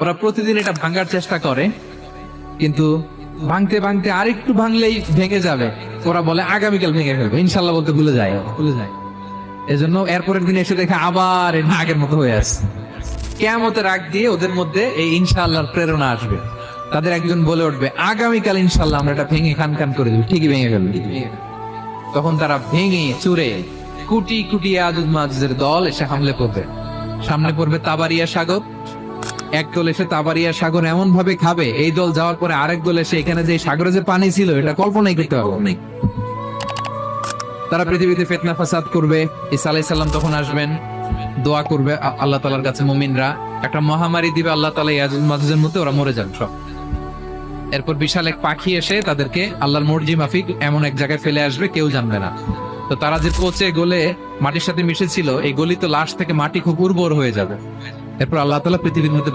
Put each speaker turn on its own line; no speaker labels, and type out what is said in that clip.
ওরা প্রতিদিন এটা ভাঙার চেষ্টা করে, কিন্তু ভাঙতে ভাঙতে আরেকটু ভাঙলেই ভেঙে যাবে। ওরা বলে আগামীকাল ভেঙে ফেলবে, ইনশাল্লাহ বলতে ভুলে যায়। এজন্য এরপরের দিন এসে দেখে আবার এটা আগের মতো হয়ে আসছে। কিয়ামতের আগ দিয়ে ওদের মধ্যে এই ইনশাআল্লাহর প্রেরণা আসবে। তাদের একজন বলে উঠবে, আগামীকাল ইনশাআল্লাহ আমরা এটা ভেঙে খান খান করে দেবো, ঠিকই ভেঙে ফেলবে। তখন তারা ভেঙে চুরে কুটি কুটি ইয়াজুজ মাজুজের দল এসে হামলে পড়বে। সামনে পড়বে তাবারিয়া সাগর। এক দল এসে তাবারিয়া সাগর এমন ভাবে খাবে, এই দল যাওয়ার পরে আরেক দল এসে এখানে যে সাগরে যে পানি ছিল এটা কল্পনাই করতে পারবো না। তারা পৃথিবীতে ফিতনা ফাসাদ করবে। ঈসা আলাইহিস সালাম তখন আসবেন, দোয়া করবে আল্লাহ তাআলার কাছে মুমিনরা, একটা মহামারী দিবে আল্লাহ তাআলা, ইয়াজুজ মাজুজের মধ্যে ওরা মরে যাবে সব। এরপর বিশাল এক পাখি এসে তাদেরকে আল্লাহর মর্জি মাফিক এমন এক জায়গায় ফেলে আসবে, কেউ জানবে না। তো তারা যে পচে গলে মাটির সাথে মিশেছিল, এই গলিত লাশ থেকে মাটি খুব উর্বর হয়ে যাবে। এরপর আল্লাহ তাআলা পৃথিবীর মধ্যে